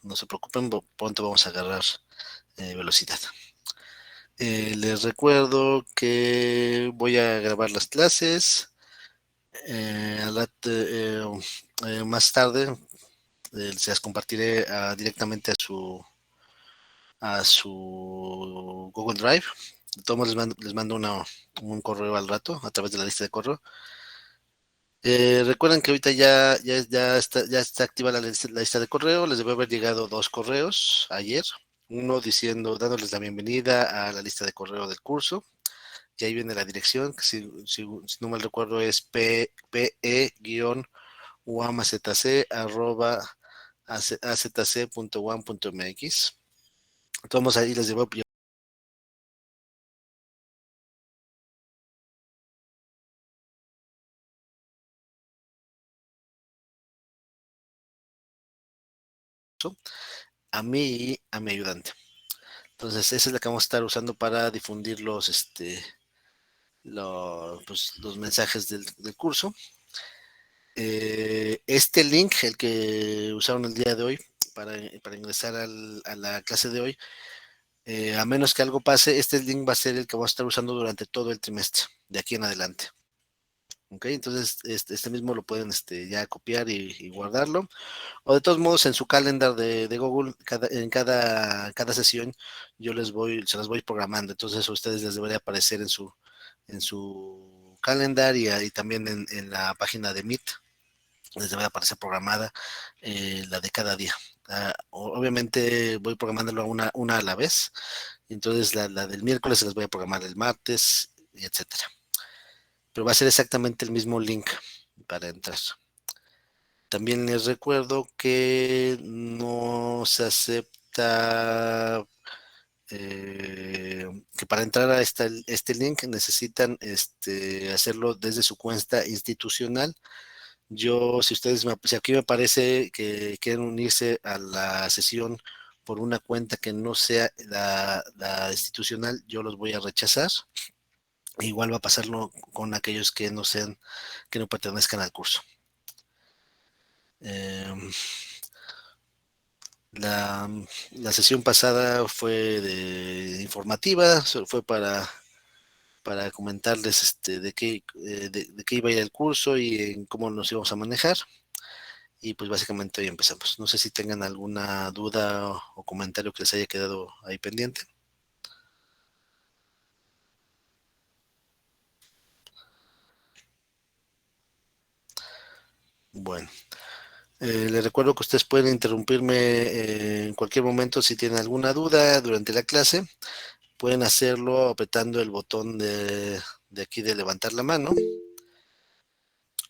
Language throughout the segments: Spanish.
no se preocupen, pronto vamos a agarrar velocidad. Les recuerdo que voy a grabar las clases. Más tarde se las compartiré directamente a su Google Drive. De todos modos, les mando un correo al rato a través de la lista de correo. Recuerden que ahorita ya está activa la lista de correo. Les debe haber llegado 2 correos ayer. Uno dándoles la bienvenida a la lista de correo del curso. Y ahí viene la dirección, que si no mal recuerdo es pe-uamazc@azc.uam.mx. Todos ahí les debo a mí y a mi ayudante. Entonces, esa es la que vamos a estar usando para difundir los mensajes del curso. Este link, el que usaron el día de hoy para ingresar a la clase de hoy, a menos que algo pase, este link va a ser el que vamos a estar usando durante todo el trimestre, de aquí en adelante. Ok, entonces este mismo lo pueden ya copiar y guardarlo. O de todos modos, en su calendar de Google, en cada sesión, se las voy programando. Entonces a ustedes les debería aparecer en su calendar y también en la página de Meet. Les debe aparecer programada la de cada día. Obviamente voy programándolo una a la vez. Entonces la del miércoles se las voy a programar el martes, y etcétera. Pero va a ser exactamente el mismo link para entrar. También les recuerdo que no se acepta, que para entrar a este link necesitan hacerlo desde su cuenta institucional. Si aquí me parece que quieren unirse a la sesión por una cuenta que no sea la institucional, yo los voy a rechazar. Igual va a pasarlo con aquellos que no pertenezcan al curso. Eh, la sesión pasada fue informativa, fue para comentarles de qué iba a ir el curso y en cómo nos íbamos a manejar. Y pues básicamente hoy empezamos. No sé si tengan alguna duda o comentario que les haya quedado ahí pendiente. Bueno, les recuerdo que ustedes pueden interrumpirme en cualquier momento si tienen alguna duda durante la clase. Pueden hacerlo apretando el botón de aquí de levantar la mano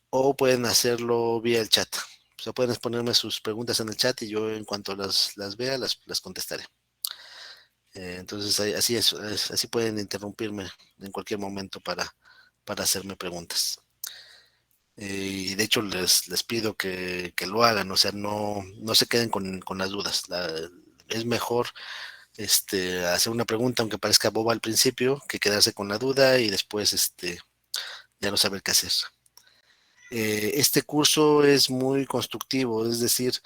o pueden hacerlo vía el chat. O sea, pueden ponerme sus preguntas en el chat y yo en cuanto las vea las contestaré. Entonces así pueden interrumpirme en cualquier momento para hacerme preguntas. Y de hecho les pido que lo hagan, o sea, no se queden con las dudas. Es mejor hacer una pregunta aunque parezca boba al principio que quedarse con la duda y después ya no saber qué hacer. Este curso es muy constructivo, es decir,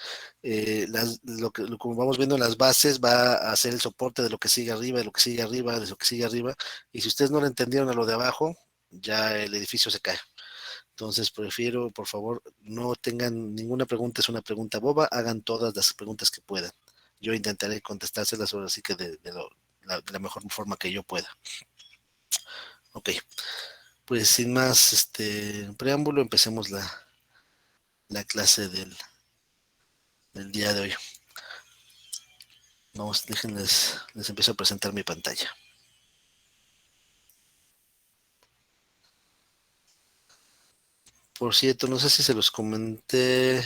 como vamos viendo en las bases va a hacer el soporte de lo que sigue arriba, de lo que sigue arriba, de lo que sigue arriba, y si ustedes no lo entendieron a lo de abajo, ya el edificio se cae. Entonces prefiero, por favor, no tengan ninguna pregunta, es una pregunta boba, hagan todas las preguntas que puedan. Yo intentaré contestárselas ahora sí que de la mejor forma que yo pueda. Ok, pues sin más preámbulo, empecemos la clase del día de hoy. Vamos, les empiezo a presentar mi pantalla. Por cierto, no sé si se los comenté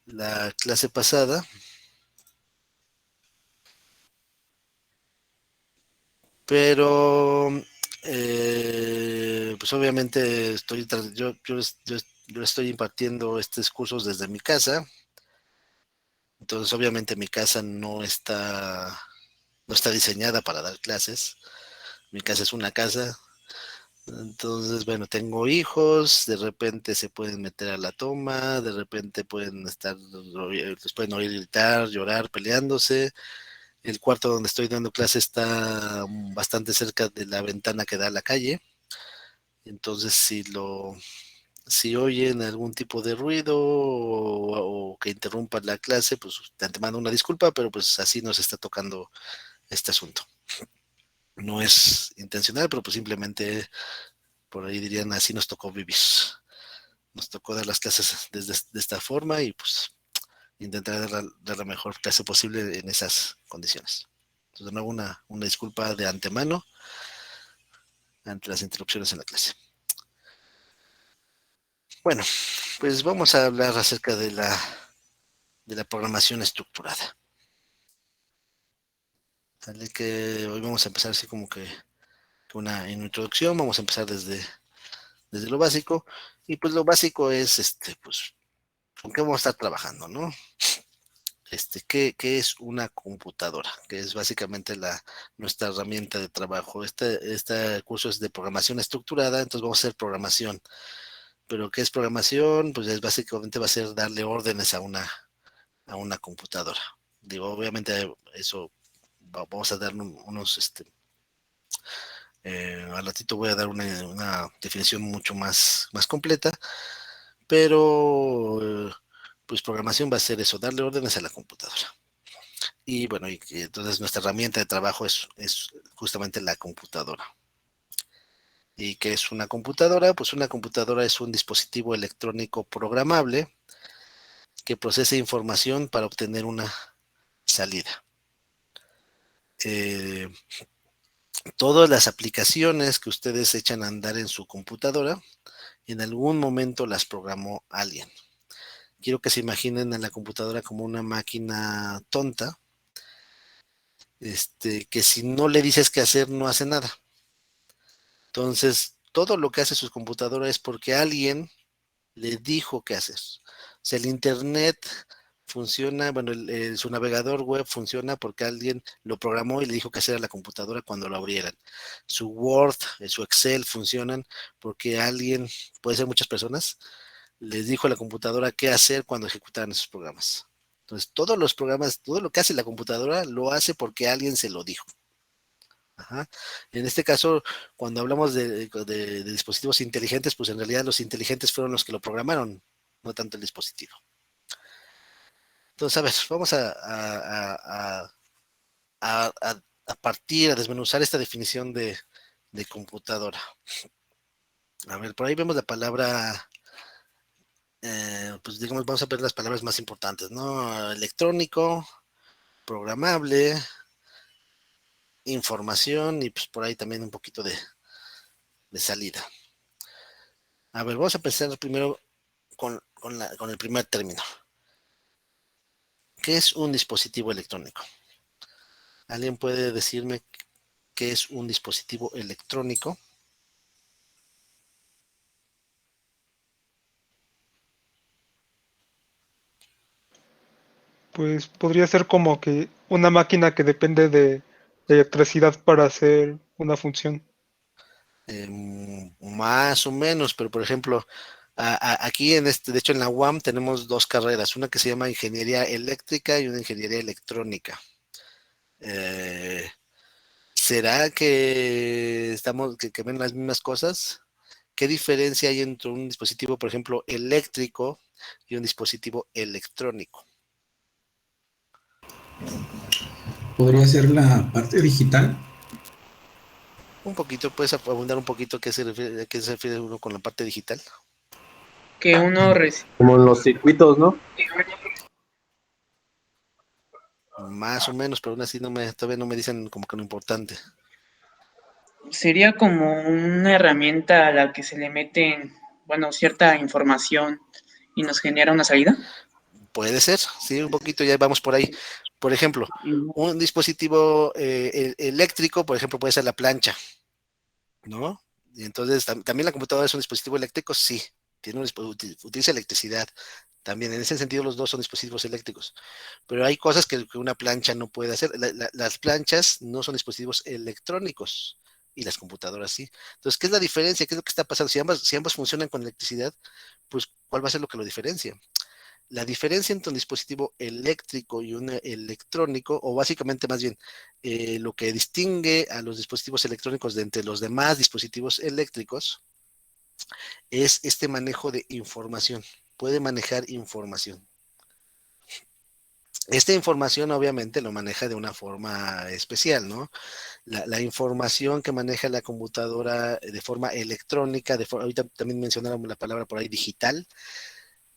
la clase pasada, pero pues obviamente yo estoy impartiendo estos cursos desde mi casa, entonces obviamente mi casa no está diseñada para dar clases. Mi casa es una casa, Entonces, bueno, tengo hijos, de repente se pueden meter a la toma, de repente pueden estar, les pueden oír gritar, llorar, peleándose. El cuarto donde estoy dando clase está bastante cerca de la ventana que da a la calle. Entonces, si oyen algún tipo de ruido o que interrumpa la clase, pues de antemano una disculpa, pero pues así nos está tocando este asunto. No es intencional, pero pues simplemente por ahí dirían así nos tocó vivir. Nos tocó dar las clases de esta forma y pues intentar dar la mejor clase posible en esas condiciones. Entonces, de nuevo, una disculpa de antemano ante las interrupciones en la clase. Bueno, pues vamos a hablar acerca de la programación estructurada. Sale que hoy vamos a empezar así como que una introducción, vamos a empezar desde lo básico, y pues lo básico es, pues, ¿con qué vamos a estar trabajando, no? ¿Qué es una computadora? Que es básicamente nuestra herramienta de trabajo. Este curso es de programación estructurada, entonces vamos a hacer programación. Pero ¿qué es programación? Pues es básicamente va a ser darle órdenes a una computadora. Digo, obviamente eso vamos a dar unos, al ratito voy a dar una definición mucho más completa, pero pues programación va a ser eso, darle órdenes a la computadora. Y bueno, y entonces nuestra herramienta de trabajo es justamente la computadora. ¿Y qué es una computadora? Pues una computadora es un dispositivo electrónico programable que procesa información para obtener una salida. Eh, Todas las aplicaciones que ustedes echan a andar en su computadora, en algún momento las programó alguien. Quiero que se imaginen a la computadora como una máquina tonta, que si no le dices qué hacer, no hace nada. Entonces, todo lo que hace su computadora es porque alguien le dijo qué hacer. O sea, el Internet funciona, bueno, su navegador web funciona porque alguien lo programó y le dijo qué hacer a la computadora cuando lo abrieran. Su Word, su Excel funcionan porque alguien, puede ser muchas personas, les dijo a la computadora qué hacer cuando ejecutaran esos programas. Entonces, todos los programas, todo lo que hace la computadora, lo hace porque alguien se lo dijo. Ajá. En este caso, cuando hablamos de dispositivos inteligentes, pues en realidad los inteligentes fueron los que lo programaron, no tanto el dispositivo. Entonces, a ver, vamos a partir, a desmenuzar esta definición de computadora. A ver, por ahí vemos la palabra, pues digamos, vamos a ver las palabras más importantes, ¿no? Electrónico, programable, información y pues por ahí también un poquito de salida. A ver, vamos a empezar primero con el primer término. ¿Qué es un dispositivo electrónico? ¿Alguien puede decirme qué es un dispositivo electrónico? Pues podría ser como que una máquina que depende de electricidad para hacer una función. Más o menos, pero por ejemplo, aquí de hecho en la UAM tenemos dos carreras, una que se llama ingeniería eléctrica y una ingeniería electrónica. Eh, ¿Será que que ven las mismas cosas? ¿Qué diferencia hay entre un dispositivo, por ejemplo, eléctrico y un dispositivo electrónico? Podría ser la parte digital. Un poquito, puedes abundar un poquito a qué se refiere uno con la parte digital. Que uno recibe. Como en los circuitos, ¿no? Más o menos, pero aún así todavía no me dicen como que lo importante. Sería como una herramienta a la que se le mete, bueno, cierta información y nos genera una salida. Puede ser, sí, un poquito, ya vamos por ahí. Por ejemplo, un dispositivo eléctrico, por ejemplo, puede ser la plancha, ¿no? Y entonces también la computadora es un dispositivo eléctrico, sí, utiliza electricidad. También en ese sentido los dos son dispositivos eléctricos. Pero hay cosas que una plancha no puede hacer. Las planchas no son dispositivos electrónicos, y las computadoras sí. Entonces, ¿qué es la diferencia? ¿Qué es lo que está pasando? Si ambas funcionan con electricidad, pues, ¿cuál va a ser lo que lo diferencia? La diferencia entre un dispositivo eléctrico y un electrónico, o básicamente más bien, lo que distingue a los dispositivos electrónicos de entre los demás dispositivos eléctricos, es este manejo de información. Puede manejar información. Esta información obviamente lo maneja de una forma especial, ¿no? La información que maneja la computadora de forma electrónica, ahorita también mencionábamos la palabra por ahí digital,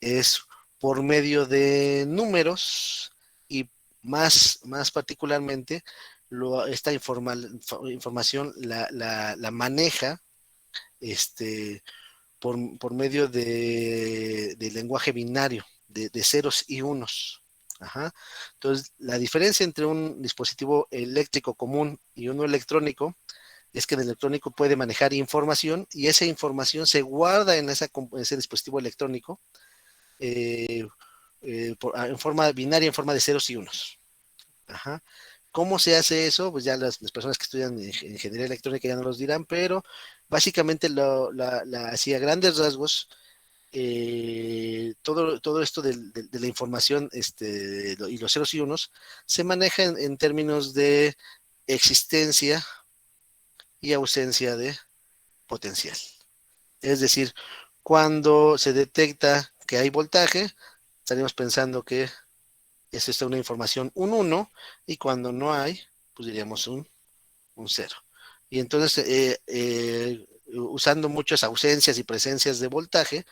es por medio de números y más particularmente esta información la maneja por medio de lenguaje binario, de ceros y unos. Ajá. Entonces, la diferencia entre un dispositivo eléctrico común y uno electrónico es que el electrónico puede manejar información y esa información se guarda en ese dispositivo electrónico en forma binaria, en forma de ceros y unos. Ajá. ¿Cómo se hace eso? Pues ya las personas que estudian ingeniería electrónica ya no los dirán, pero básicamente así a grandes rasgos, todo esto de la información y los ceros y unos se maneja en términos de existencia y ausencia de potencial. Es decir, cuando se detecta que hay voltaje, estaríamos pensando que es esta una información un 1 y cuando no hay, pues diríamos un 0. Y entonces, usando muchas ausencias y presencias de voltaje,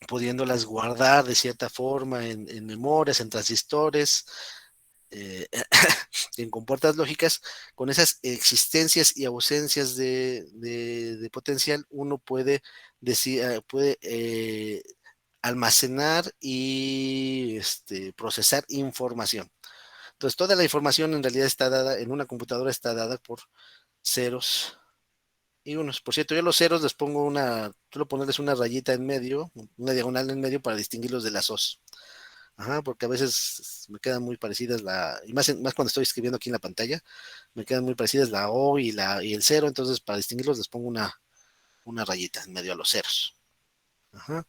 pudiéndolas guardar de cierta forma en memorias, en transistores, eh, en compuertas lógicas, con esas existencias y ausencias de potencial, uno puede decir, almacenar y procesar información. Entonces, toda la información en realidad está dada en una computadora, está dada por ceros y unos. Por cierto, yo a los ceros les pongo suelo ponerles una rayita en medio, una diagonal en medio para distinguirlos de las O's. Ajá, porque a veces me quedan muy parecidas y más cuando estoy escribiendo aquí en la pantalla, me quedan muy parecidas la O y el cero, entonces para distinguirlos les pongo una rayita en medio a los ceros. Ajá.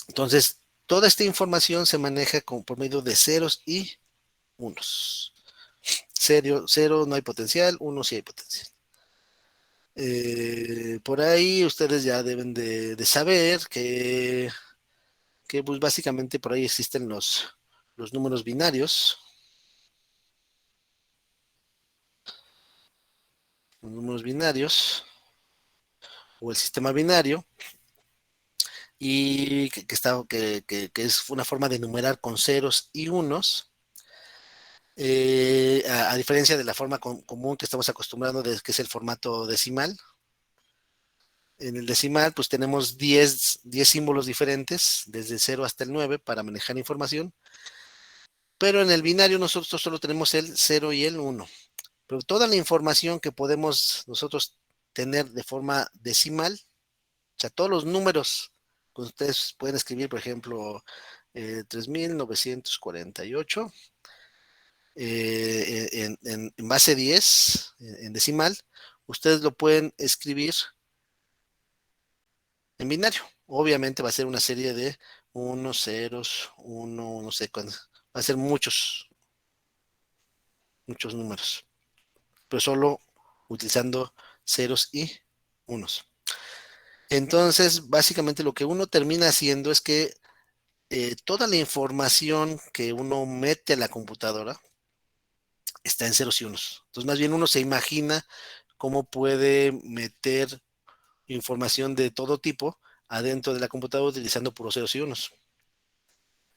Entonces, toda esta información se maneja por medio de ceros y unos. Cero no hay potencial, uno sí hay potencial. Por ahí ustedes ya deben de saber que pues básicamente por ahí existen los números binarios. Los números binarios o el sistema binario y que es una forma de numerar con ceros y unos. A diferencia de la forma común que estamos acostumbrados, que es el formato decimal. En el decimal, pues tenemos 10 símbolos diferentes, desde 0 hasta el 9, para manejar información. Pero en el binario nosotros solo tenemos el 0 y el 1. Pero toda la información que podemos nosotros tener de forma decimal, o sea, todos los números que ustedes pueden escribir, por ejemplo, 3948, en base 10, en decimal, ustedes lo pueden escribir en binario. Obviamente va a ser una serie de unos, ceros, uno, no sé cuándo. Va a ser muchos números, pero solo utilizando ceros y unos. Entonces, básicamente lo que uno termina haciendo es que toda la información que uno mete a la computadora está en ceros y unos. Entonces, más bien uno se imagina cómo puede meter información de todo tipo adentro de la computadora utilizando puros ceros y unos.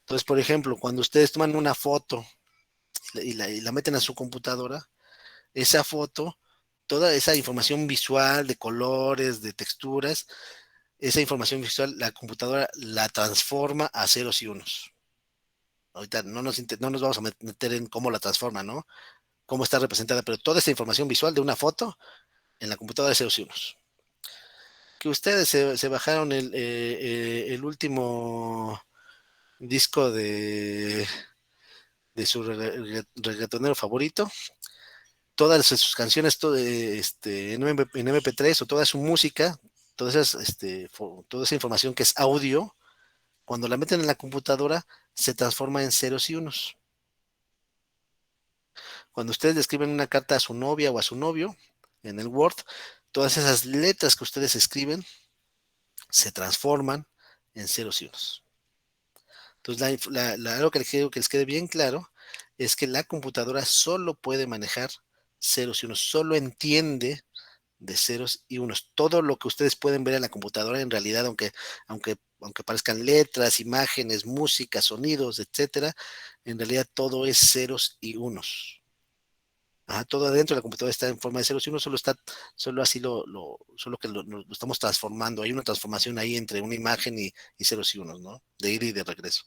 Entonces, por ejemplo, cuando ustedes toman una foto y la meten a su computadora, esa foto, toda esa información visual de colores, de texturas, esa información visual, la computadora la transforma a ceros y unos. Ahorita no nos vamos a meter en cómo la transforma, ¿no? Cómo está representada, pero toda esa información visual de una foto en la computadora de ceros y unos. Que ustedes se bajaron el último disco de su reggaetonero favorito, todas sus canciones en MP3 o toda su música, toda esa información que es audio, cuando la meten en la computadora, se transforma en ceros y unos. Cuando ustedes le escriben una carta a su novia o a su novio en el Word, todas esas letras que ustedes escriben se transforman en ceros y unos. Entonces, algo que les quede bien claro es que la computadora solo puede manejar ceros y unos, solo entiende de ceros y unos. Todo lo que ustedes pueden ver en la computadora, en realidad, aunque parezcan letras, imágenes, música, sonidos, etcétera, en realidad todo es ceros y unos. Ajá, todo adentro de la computadora está en forma de ceros y unos, solo así solo que lo estamos transformando. Hay una transformación ahí entre una imagen y ceros y unos, ¿no? De ida y de regreso.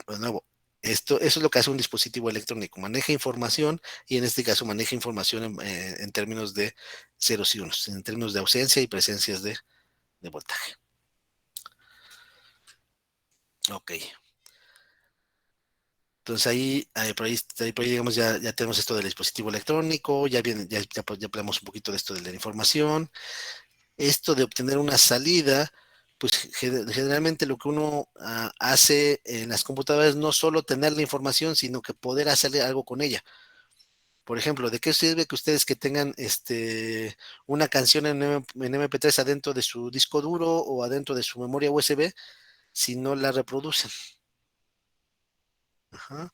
De nuevo, eso es lo que hace un dispositivo electrónico, maneja información y en este caso maneja información en términos de ceros y unos, en términos de ausencia y presencias de voltaje. Ok. Entonces por ahí, digamos, ya tenemos esto del dispositivo electrónico, ya hablamos un poquito de esto de la información. Esto de obtener una salida, pues generalmente lo que uno hace en las computadoras es no solo tener la información, sino que poder hacer algo con ella. Por ejemplo, ¿de qué sirve que ustedes que tengan una canción en MP3 adentro de su disco duro o adentro de su memoria USB si no la reproducen? Ajá.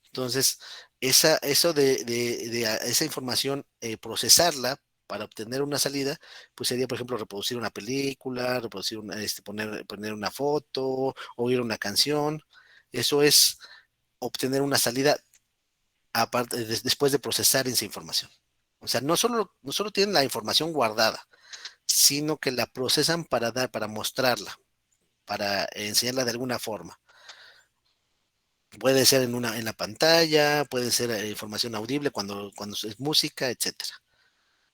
Entonces, esa información, procesarla para obtener una salida, pues sería, por ejemplo, reproducir una película, poner una foto, oír una canción. Eso es obtener una salida después de procesar esa información. O sea, no solo tienen la información guardada, sino que la procesan para mostrarla, para enseñarla de alguna forma. Puede ser en la pantalla, puede ser información audible cuando es música, etcétera.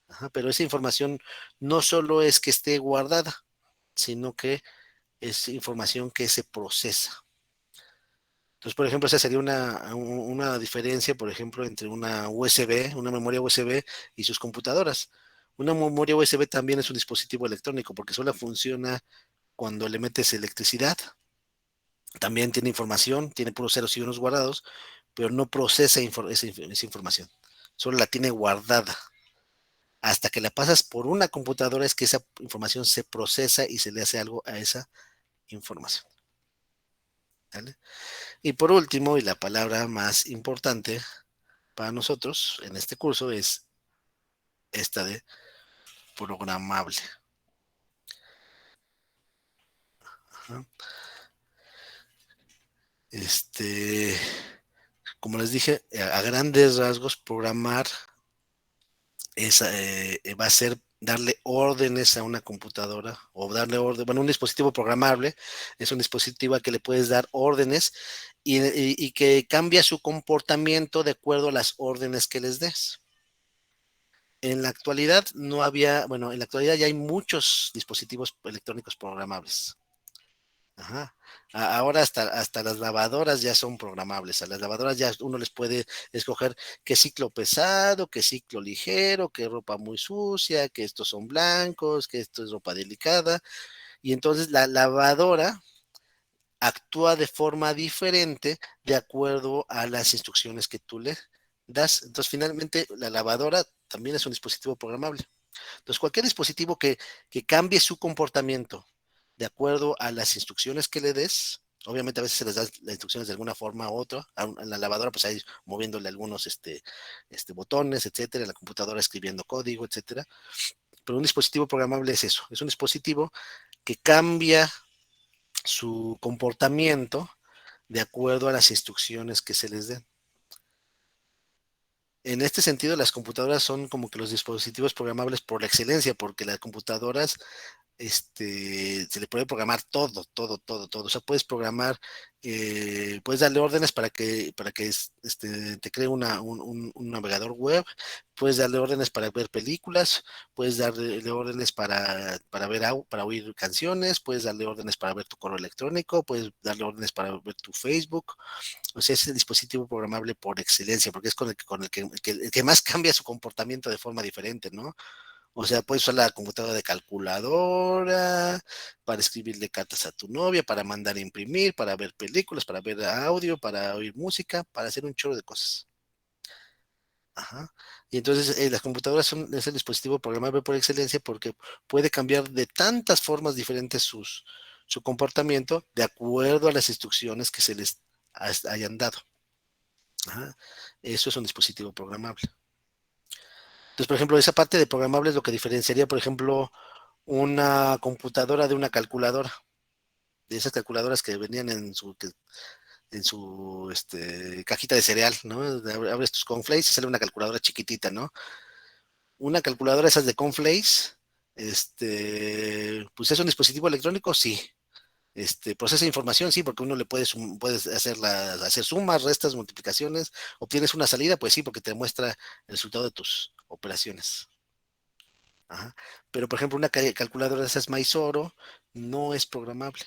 Ajá, pero esa información no solo es que esté guardada, sino que es información que se procesa. Entonces, por ejemplo, esa sería una diferencia, por ejemplo, entre una memoria USB y sus computadoras. Una memoria USB también es un dispositivo electrónico porque solo funciona cuando le metes electricidad. También tiene información, tiene puros ceros y unos guardados, pero no procesa esa información. Solo la tiene guardada. Hasta que la pasas por una computadora es que esa información se procesa y se le hace algo a esa información. ¿Vale? Y por último, y la palabra más importante para nosotros en este curso es esta de programable. Ajá. Como les dije, a grandes rasgos, programar va a ser darle órdenes a una computadora o un dispositivo programable es un dispositivo al que le puedes dar órdenes y que cambia su comportamiento de acuerdo a las órdenes que les des. En la actualidad en la actualidad ya hay muchos dispositivos electrónicos programables. Ajá. Ahora hasta las lavadoras ya son programables. A las lavadoras ya uno les puede escoger qué ciclo pesado, qué ciclo ligero, qué ropa muy sucia, que estos son blancos, que esto es ropa delicada. Y entonces la lavadora actúa de forma diferente de acuerdo a las instrucciones que tú le das. Entonces finalmente la lavadora también es un dispositivo programable. Entonces cualquier dispositivo que cambie su comportamiento de acuerdo a las instrucciones que le des. Obviamente a veces se les da las instrucciones de alguna forma u otra. En la lavadora, pues ahí moviéndole algunos botones, etcétera. En la computadora escribiendo código, etcétera. Pero un dispositivo programable es eso. Es un dispositivo que cambia su comportamiento de acuerdo a las instrucciones que se les den. En este sentido, las computadoras son como que los dispositivos programables por la excelencia, porque las computadoras se le puede programar todo, todo, todo, todo. O sea, puedes programar, puedes darle órdenes para que te cree un navegador web, puedes darle órdenes para ver películas, puedes darle órdenes para oír canciones, puedes darle órdenes para ver tu correo electrónico, puedes darle órdenes para ver tu Facebook. O sea, es el dispositivo programable por excelencia, porque es con el que más cambia su comportamiento de forma diferente, ¿no? O sea, puedes usar la computadora de calculadora, para escribirle cartas a tu novia, para mandar a imprimir, para ver películas, para ver audio, para oír música, para hacer un chorro de cosas. Ajá. Y entonces las computadoras es el dispositivo programable por excelencia porque puede cambiar de tantas formas diferentes su comportamiento de acuerdo a las instrucciones que se les hayan dado. Ajá. Eso es un dispositivo programable. Entonces, por ejemplo, esa parte de programable es lo que diferenciaría, por ejemplo, una computadora de una calculadora, de esas calculadoras que venían en su cajita de cereal, ¿no? Abres tus cornflakes y sale una calculadora chiquitita, ¿no? Una calculadora esas de cornflakes, pues es un dispositivo electrónico, sí. Procesa información, sí, porque uno le puedes hacer sumas, restas, multiplicaciones, obtienes una salida, pues sí, porque te muestra el resultado de tus operaciones. Ajá. Pero, por ejemplo, una calculadora de esas Mysore no es programable.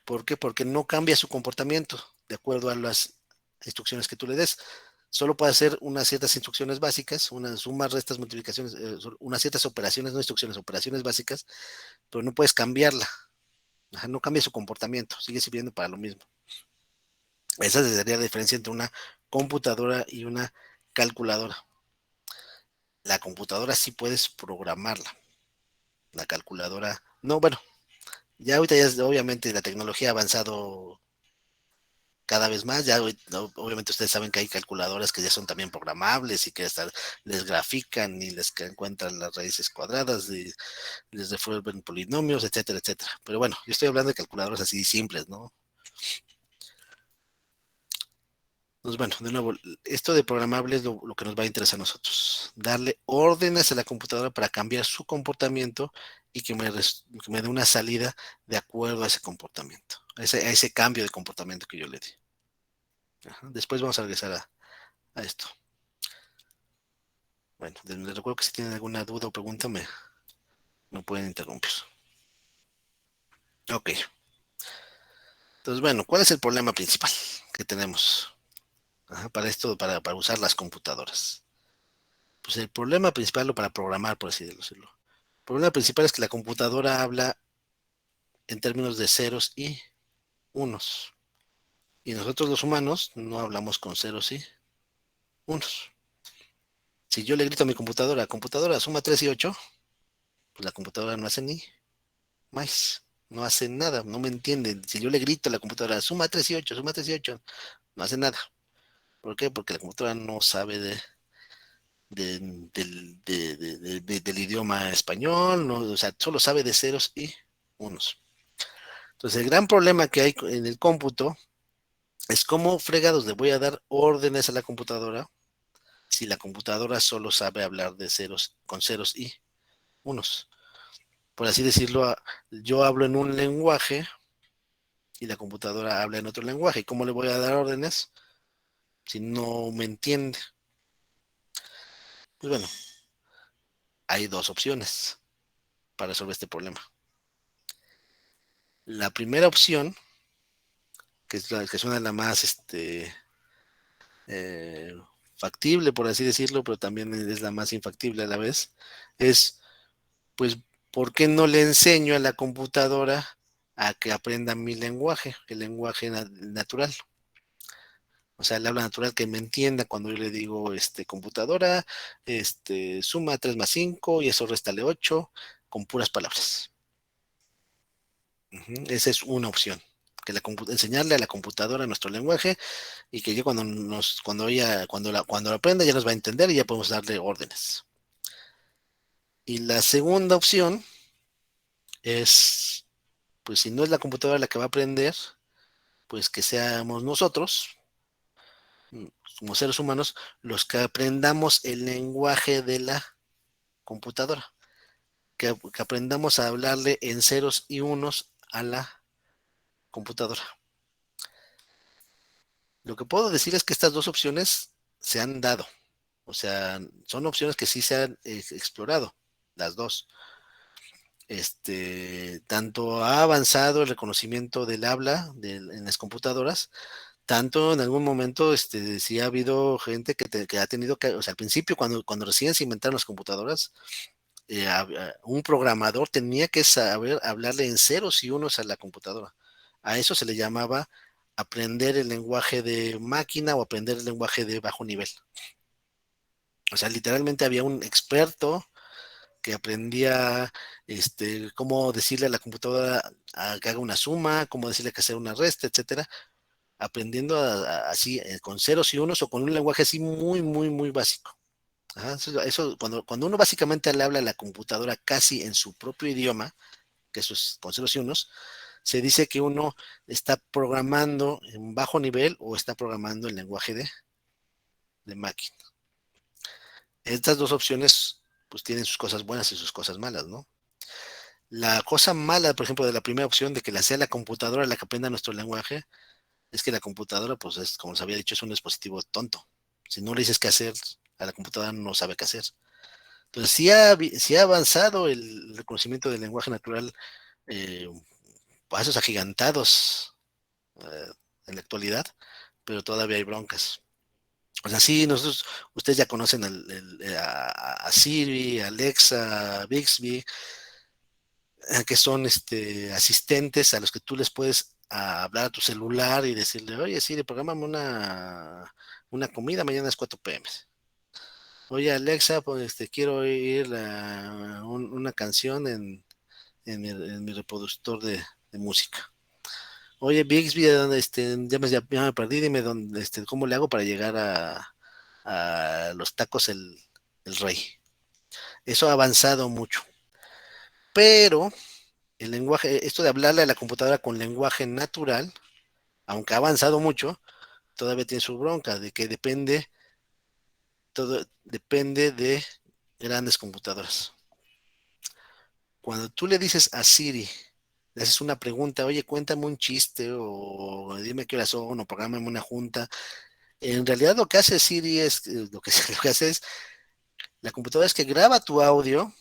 ¿Por qué? Porque no cambia su comportamiento de acuerdo a las instrucciones que tú le des. Solo puede hacer unas ciertas instrucciones básicas, unas sumas, restas, multiplicaciones, unas ciertas operaciones, no instrucciones, operaciones básicas, pero no puedes cambiarla. Ajá, no cambia su comportamiento, sigue sirviendo para lo mismo. Esa sería la diferencia entre una computadora y una calculadora. La computadora sí puedes programarla. La calculadora, no, bueno, ya ahorita obviamente la tecnología ha avanzado cada vez más. Ya obviamente ustedes saben que hay calculadoras que ya son también programables y que hasta les grafican y les encuentran las raíces cuadradas y les resuelven polinomios, etcétera, etcétera. Pero bueno, yo estoy hablando de calculadoras así simples, ¿no? Pues bueno, de nuevo, esto de programable es lo que nos va a interesar a nosotros. Darle órdenes a la computadora para cambiar su comportamiento y que me dé una salida de acuerdo a ese comportamiento, a ese cambio de comportamiento que yo le di. Ajá. Después vamos a regresar a esto. Bueno, les recuerdo que si tienen alguna duda o pregunta me pueden interrumpir. Ok. Entonces, bueno, ¿cuál es el problema principal que tenemos para esto, para usar las computadoras? Pues el problema principal, o para programar, por así decirlo. El problema principal es que la computadora habla en términos de ceros y unos. Y nosotros los humanos no hablamos con ceros y unos. Si yo le grito a mi computadora, suma 3 y 8, pues la computadora no hace ni más. No hace nada, no me entiende. Si yo le grito a la computadora, suma 3 y 8, suma 3 y 8, no hace nada. ¿Por qué? Porque la computadora no sabe del idioma español, no, o sea, solo sabe de ceros y unos. Entonces, el gran problema que hay en el cómputo es cómo fregados le voy a dar órdenes a la computadora si la computadora solo sabe hablar de ceros, con ceros y unos. Por así decirlo, yo hablo en un lenguaje y la computadora habla en otro lenguaje. ¿Y cómo le voy a dar órdenes si no me entiende? Pues bueno, hay dos opciones para resolver este problema. La primera opción, que es la que suena la más eh, factible, por así decirlo, pero también es la más infactible a la vez, es, pues, ¿por qué no le enseño a la computadora a que aprenda mi lenguaje, el lenguaje natural? O sea, el habla natural, que me entienda cuando yo le digo, computadora, suma 3 más 5 y eso réstale 8 con puras palabras. Esa es una opción, que enseñarle a la computadora nuestro lenguaje y que yo cuando lo aprenda ya nos va a entender y ya podemos darle órdenes. Y la segunda opción es, pues si no es la computadora la que va a aprender, pues que seamos nosotros, como seres humanos, los que aprendamos el lenguaje de la computadora. que aprendamos a hablarle en ceros y unos a la computadora. Lo que puedo decir es que estas dos opciones se han dado. O sea, son opciones que sí se han explorado, las dos. Tanto ha avanzado el reconocimiento del habla en las computadoras, tanto en algún momento sí ha habido gente que ha tenido que, o sea, al principio cuando recién se inventaron las computadoras, un programador tenía que saber hablarle en ceros y unos a la computadora. A eso se le llamaba aprender el lenguaje de máquina o aprender el lenguaje de bajo nivel. O sea, literalmente había un experto que aprendía cómo decirle a la computadora que haga una suma, cómo decirle que hacer una resta, etcétera, aprendiendo así con ceros y unos o con un lenguaje así muy, muy, muy básico. Ajá, eso cuando uno básicamente le habla a la computadora casi en su propio idioma, que eso es con ceros y unos, se dice que uno está programando en bajo nivel o está programando el lenguaje de máquina. Estas dos opciones pues tienen sus cosas buenas y sus cosas malas, ¿no? La cosa mala, por ejemplo, de la primera opción de que la sea la computadora la que aprenda nuestro lenguaje, es que la computadora, pues es, como les había dicho, es un dispositivo tonto. Si no le dices qué hacer, a la computadora no sabe qué hacer. Entonces, sí ha avanzado el reconocimiento del lenguaje natural eh, pasos agigantados eh, en la actualidad, pero todavía hay broncas. O sea, sí, ustedes ya conocen a Siri, Alexa, Bixby, que son asistentes a los que tú les puedes hablar a tu celular y decirle, oye, Siri, prográmame una comida mañana a las 4 p.m. Oye, Alexa, pues quiero oír una canción en mi reproductor de música. Oye, Bixby, ya me perdí, dime cómo le hago para llegar a los tacos el rey. Eso ha avanzado mucho. Pero el lenguaje, esto de hablarle a la computadora con lenguaje natural, aunque ha avanzado mucho, todavía tiene su bronca, de que todo depende de grandes computadoras. Cuando tú le dices a Siri, le haces una pregunta, oye, cuéntame un chiste, o dime qué horas son, o prográmame una junta. En realidad lo que hace Siri es, lo que hace es, la computadora es que graba tu audio,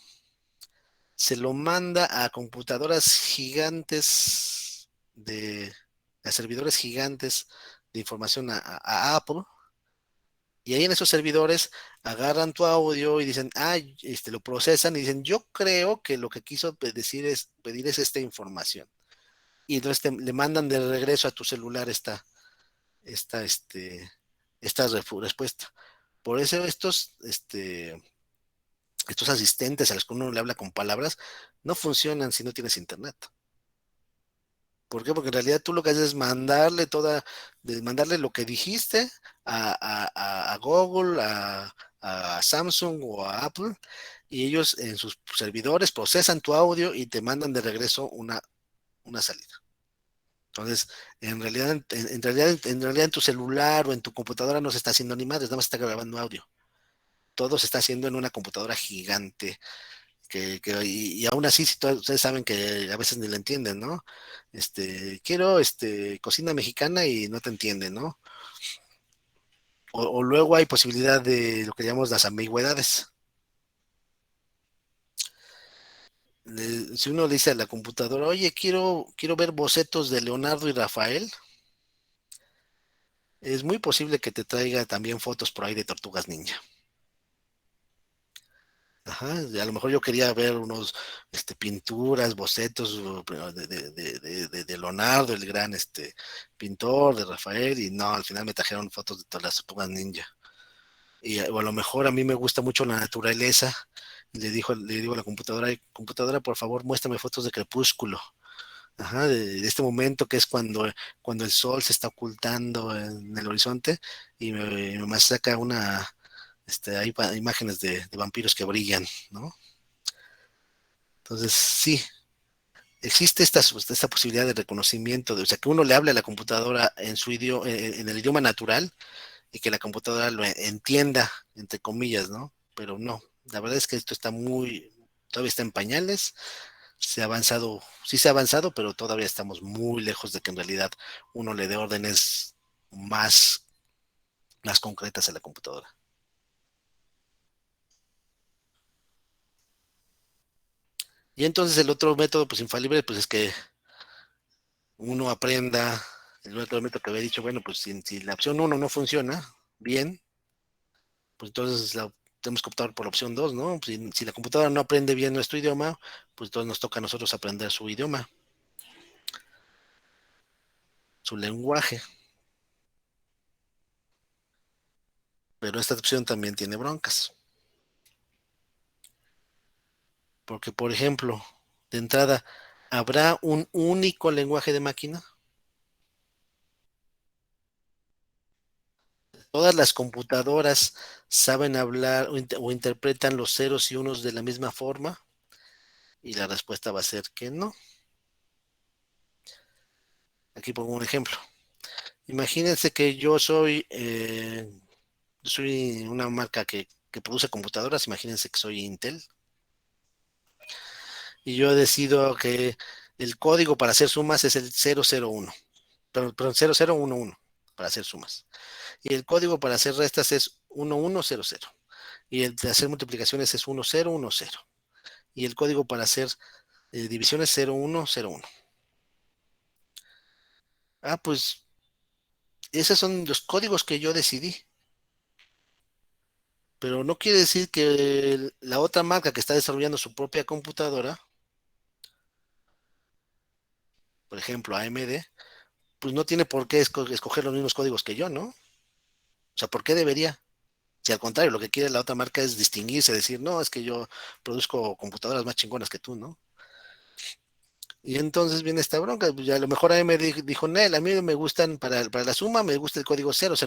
se lo manda a computadoras gigantes a servidores gigantes de información a Apple, y ahí en esos servidores agarran tu audio y dicen, lo procesan y dicen, yo creo que lo que quiso pedir es esta información. Y entonces le mandan de regreso a tu celular esta, este, esta respuesta. Por eso estos asistentes a los que uno le habla con palabras no funcionan si no tienes internet. ¿Por qué? Porque en realidad tú lo que haces es mandarle lo que dijiste a Google, a Samsung o a Apple, y ellos en sus servidores procesan tu audio y te mandan de regreso una salida. Entonces, en realidad en tu celular o en tu computadora no se está haciendo ni madres, nada más está grabando audio. Todo se está haciendo en una computadora gigante y aún así, si ustedes saben que a veces ni le entienden, ¿no? Quiero cocina mexicana y no te entienden, ¿no? O luego hay posibilidad de lo que llamamos las ambigüedades. Si uno le dice a la computadora, oye, quiero ver bocetos de Leonardo y Rafael, es muy posible que te traiga también fotos por ahí de tortugas ninja. Ajá, y a lo mejor yo quería ver unos pinturas, bocetos de Leonardo, el gran pintor, de Rafael, y no, al final me trajeron fotos de todas las tortugas ninja. O a lo mejor a mí me gusta mucho la naturaleza, y le digo a la computadora, computadora, por favor, muéstrame fotos de crepúsculo. Ajá, de este momento que es cuando el sol se está ocultando en el horizonte y me saca hay imágenes de vampiros que brillan, ¿no? Entonces, sí, existe esta posibilidad de reconocimiento, o sea, que uno le hable a la computadora en su idioma, en el idioma natural y que la computadora lo entienda, entre comillas, ¿no? Pero no, la verdad es que esto está muy, todavía está en pañales. Se ha avanzado, sí se ha avanzado, pero todavía estamos muy lejos de que en realidad uno le dé órdenes más concretas a la computadora. Y entonces el otro método, pues infalible, pues es que uno aprenda, el otro método que había dicho, bueno, pues si la opción 1 no funciona bien, pues entonces tenemos que optar por la opción 2, ¿no? Si la computadora no aprende bien nuestro idioma, pues entonces nos toca a nosotros aprender su idioma, su lenguaje. Pero esta opción también tiene broncas. Porque, por ejemplo, de entrada, ¿habrá un único lenguaje de máquina? ¿Todas las computadoras saben hablar o interpretan los ceros y unos de la misma forma? Y la respuesta va a ser que no. Aquí pongo un ejemplo. Imagínense que soy una marca que produce computadoras, imagínense que soy Intel, y yo decido que el código para hacer sumas es el 001, perdón, 0011 para hacer sumas. Y el código para hacer restas es 1100. Y el de hacer multiplicaciones es 1010. Y el código para hacer divisiones 0101. Ah, pues esos son los códigos que yo decidí. Pero no quiere decir que la otra marca que está desarrollando su propia computadora, por ejemplo AMD, pues no tiene por qué escoger los mismos códigos que yo, ¿no? O sea, ¿por qué debería? Si al contrario, lo que quiere la otra marca es distinguirse, decir, no, es que yo produzco computadoras más chingonas que tú, ¿no? Y entonces viene esta bronca, pues ya a lo mejor AMD dijo, Nel, a mí me gustan, para la suma me gusta el código 0000.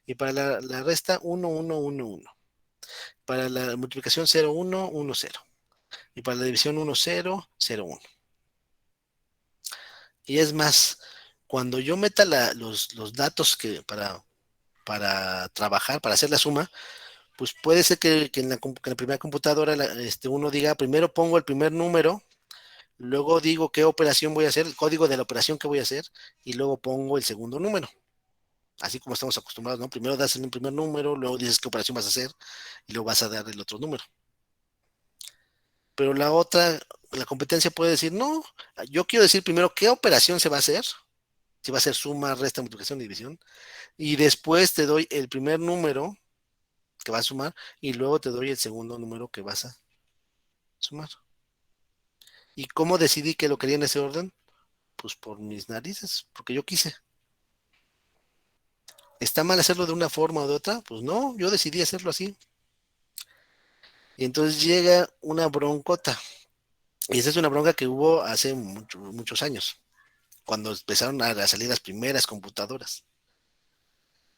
Y para la resta 1111. Para la multiplicación 0110. Y para la división 1001. Y es más, cuando yo meta los datos para trabajar, para hacer la suma, pues puede ser que en la primera computadora uno diga, primero pongo el primer número, luego digo qué operación voy a hacer, el código de la operación que voy a hacer, y luego pongo el segundo número. Así como estamos acostumbrados, ¿no? Primero das el primer número, luego dices qué operación vas a hacer, y luego vas a dar el otro número. Pero la competencia puede decir, no, yo quiero decir primero qué operación se va a hacer, si va a ser suma, resta, multiplicación, división, y después te doy el primer número que vas a sumar, y luego te doy el segundo número que vas a sumar. ¿Y cómo decidí que lo quería en ese orden? Pues por mis narices, porque yo quise. ¿Está mal hacerlo de una forma o de otra? Pues no, yo decidí hacerlo así. Y entonces llega una broncota. Y esa es una bronca que hubo hace muchos años, cuando empezaron a salir las primeras computadoras.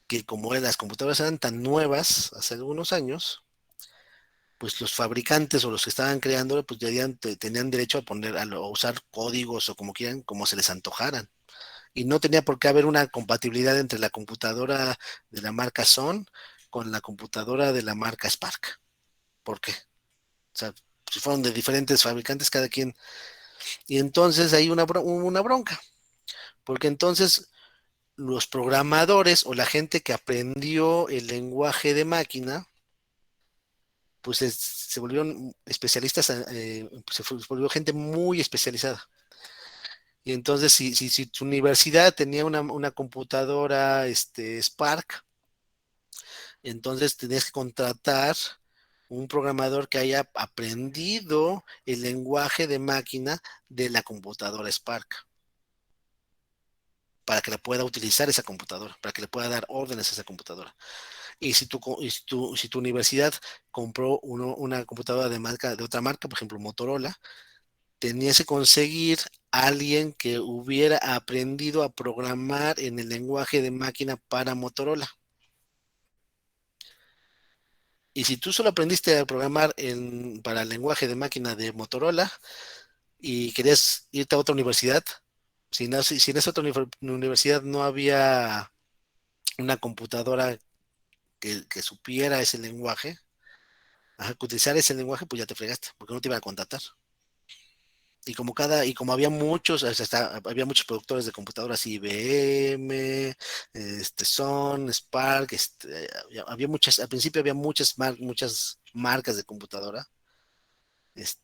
Que como las computadoras eran tan nuevas hace algunos años, pues los fabricantes o los que estaban creando, pues tenían derecho a a usar códigos o como quieran, como se les antojaran. Y no tenía por qué haber una compatibilidad entre la computadora de la marca Sun con la computadora de la marca Spark. ¿Por qué? O sea, si fueron de diferentes fabricantes, cada quien. Y entonces hay hubo una bronca, porque entonces los programadores o la gente que aprendió el lenguaje de máquina, pues se volvieron especialistas, volvió gente muy especializada. Y entonces, si tu universidad tenía una computadora Spark, entonces tenías que contratar un programador que haya aprendido el lenguaje de máquina de la computadora Spark para que la pueda utilizar esa computadora, para que le pueda dar órdenes a esa computadora. Y si tu universidad compró una computadora de otra marca, por ejemplo Motorola, tenías que conseguir a alguien que hubiera aprendido a programar en el lenguaje de máquina para Motorola. Y si tú solo aprendiste a programar para el lenguaje de máquina de Motorola y querías irte a otra universidad, si en esa otra universidad no había una computadora que supiera ese lenguaje, que utilizar ese lenguaje, pues ya te fregaste, porque no te iban a contratar. Y como había muchos, o sea, había muchos productores de computadoras IBM, Sun, Spark, había muchas, al principio había muchas marcas de computadora,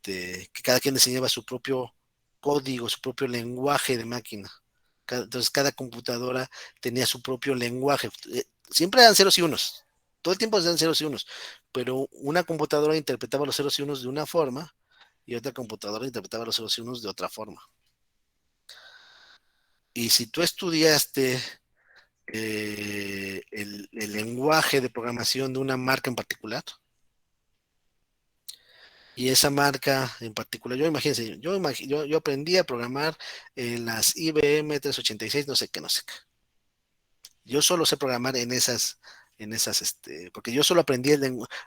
que cada quien diseñaba su propio código, su propio lenguaje de máquina. Entonces cada computadora tenía su propio lenguaje. Siempre eran ceros y unos, todo el tiempo eran ceros y unos, pero una computadora interpretaba los ceros y unos de una forma y otra computadora interpretaba los ceros y unos de otra forma. Y si tú estudiaste el lenguaje de programación de una marca en particular, y esa marca en particular, yo aprendí a programar en las IBM 386, no sé qué, no sé qué. Yo solo sé programar porque yo solo aprendí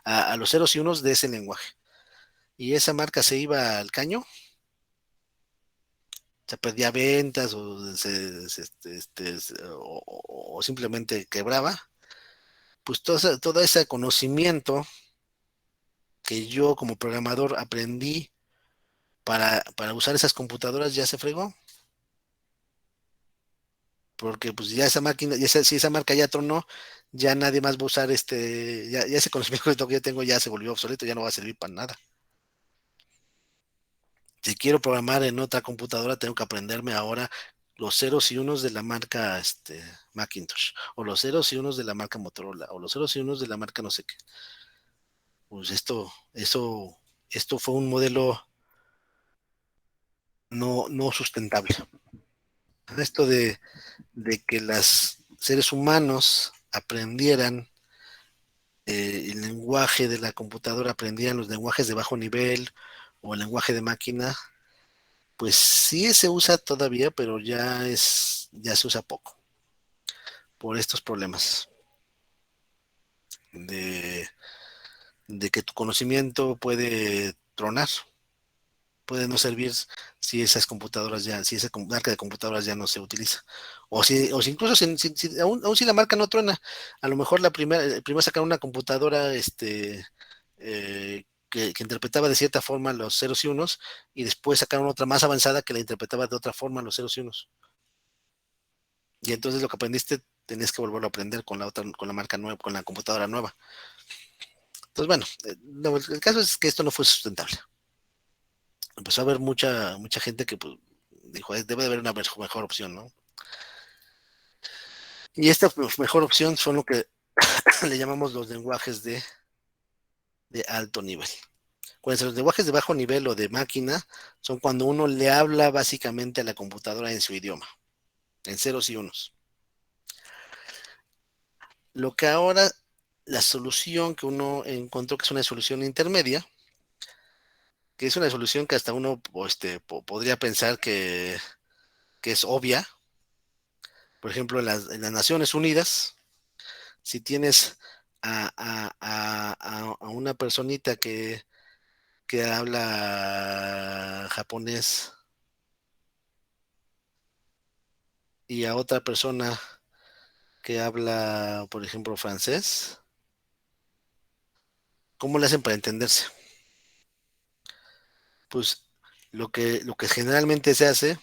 a los ceros y unos de ese lenguaje. Y esa marca se iba al caño, se perdía ventas o simplemente quebraba, pues todo ese conocimiento que yo como programador aprendí para usar esas computadoras ya se fregó, porque pues ya esa máquina, si esa marca ya tronó, ya nadie más va a usar ya ese conocimiento que yo tengo ya se volvió obsoleto, ya no va a servir para nada. Si quiero programar en otra computadora, tengo que aprenderme ahora los ceros y unos de la marca Macintosh, o los ceros y unos de la marca Motorola, o los ceros y unos de la marca no sé qué. Pues esto fue un modelo no sustentable. Esto de que los seres humanos aprendieran el lenguaje de la computadora, aprendieran los lenguajes de bajo nivel o el lenguaje de máquina, pues sí se usa todavía, pero ya se usa poco por estos problemas de, de que tu conocimiento puede tronar, puede no servir si esa marca de computadoras ya no se utiliza. O si incluso aún si la marca no truena, a lo mejor primero sacaron una computadora que interpretaba de cierta forma los ceros y unos, y después sacaron otra más avanzada que la interpretaba de otra forma los ceros y unos. Y entonces lo que aprendiste tenías que volverlo a aprender con la marca nueva, con la computadora nueva. Entonces, bueno, no, el caso es que esto no fue sustentable. Empezó a haber mucha gente que pues, dijo, debe de haber una mejor opción, ¿no? Y esta mejor opción son lo que le llamamos los lenguajes de alto nivel. Cuando los lenguajes de bajo nivel o de máquina son cuando uno le habla básicamente a la computadora en su idioma, en ceros y unos. Lo que ahora, la solución que uno encontró que es una solución intermedia, que es una solución que hasta uno podría pensar que es obvia. Por ejemplo, en las Naciones Unidas, si tienes a una personita que habla japonés y a otra persona que habla, por ejemplo, francés, ¿cómo le hacen para entenderse? Pues lo que generalmente se hace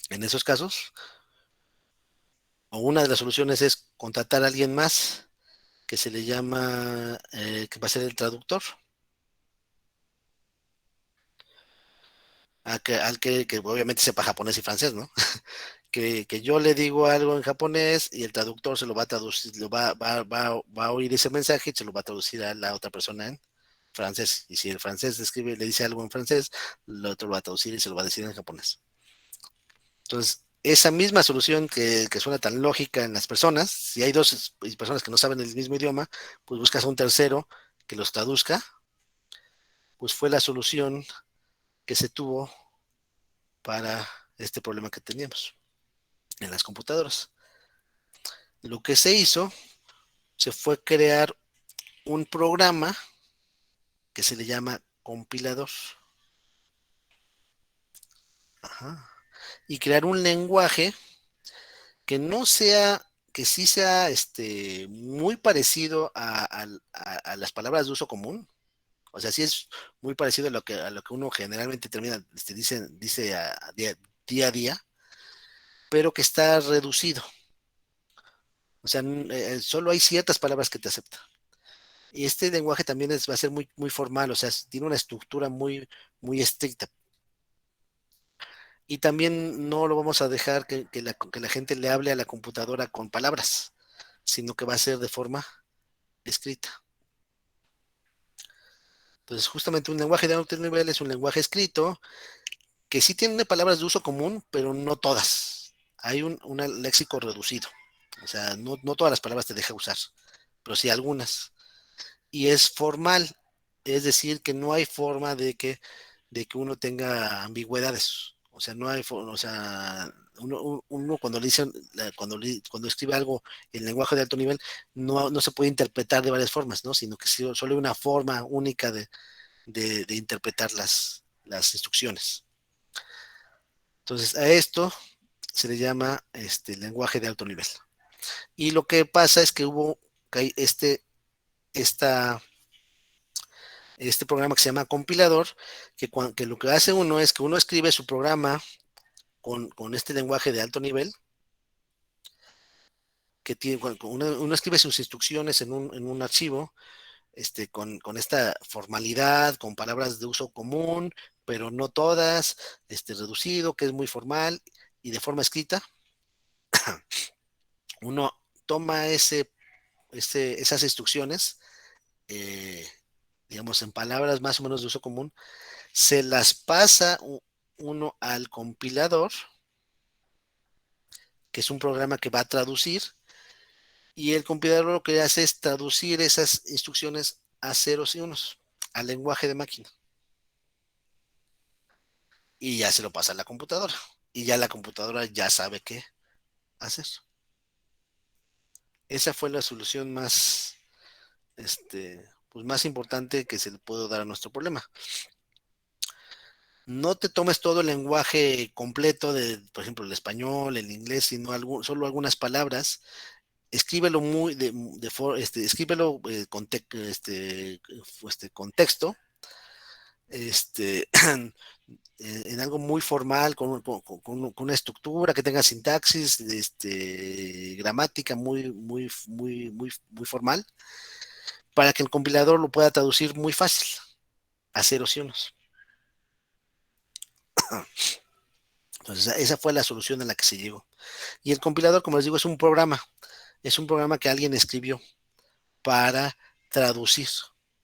en esos casos, o una de las soluciones es contratar a alguien más que se le llama, que va a ser el traductor, que obviamente sepa japonés y francés, ¿no? Que yo le digo algo en japonés y el traductor se lo va a traducir, va a oír ese mensaje y se lo va a traducir a la otra persona en francés. Y si el francés le dice algo en francés, el otro lo va a traducir y se lo va a decir en japonés. Entonces, esa misma solución que suena tan lógica en las personas, si hay dos personas que no saben el mismo idioma, pues buscas a un tercero que los traduzca, pues fue la solución que se tuvo para este problema que teníamos en las computadoras. Lo que se hizo, se fue crear un programa que se le llama compilador. Ajá. Y crear un lenguaje que no sea, que sí sea muy parecido a las palabras de uso común, O sea, sí es muy parecido a lo que uno generalmente termina, dice día a día, pero que está reducido. O sea, solo hay ciertas palabras que te acepta. Y este lenguaje también va a ser muy, muy formal, o sea, tiene una estructura muy, muy estricta. Y también no lo vamos a dejar que la gente le hable a la computadora con palabras, sino que va a ser de forma escrita. Entonces, justamente un lenguaje de alto nivel es un lenguaje escrito que sí tiene palabras de uso común, pero no todas. Hay un léxico reducido. O sea, no todas las palabras te deja usar, pero sí algunas. Y es formal, es decir, que no hay forma de que uno tenga ambigüedades. O sea, no hay, o sea, uno cuando le dicen, cuando escribe algo en lenguaje de alto nivel, no se puede interpretar de varias formas, ¿no? Sino que solo hay una forma única de interpretar las instrucciones. Entonces, a esto se le llama lenguaje de alto nivel. Y lo que pasa es que hubo esta, este programa que se llama compilador, que lo que hace uno es que uno escribe su programa con este lenguaje de alto nivel, que tiene, uno escribe sus instrucciones en un archivo, con esta formalidad, con palabras de uso común, pero no todas, reducido, que es muy formal, y de forma escrita, uno toma esas instrucciones, eh, digamos, en palabras más o menos de uso común, se las pasa uno al compilador, que es un programa que va a traducir, y el compilador lo que hace es traducir esas instrucciones a ceros y unos, al lenguaje de máquina. Y ya se lo pasa a la computadora. Y ya la computadora ya sabe qué hacer. Esa fue la solución pues más importante que se le puede dar a nuestro problema. No te tomes todo el lenguaje completo por ejemplo, el español, el inglés, sino solo algunas palabras. Escríbelo escríbelo con texto, en algo muy formal, con una estructura que tenga sintaxis, gramática muy formal, para que el compilador lo pueda traducir muy fácil a ceros y unos. Entonces, esa fue la solución a la que se llegó. Y el compilador, como les digo, es un programa que alguien escribió para traducir.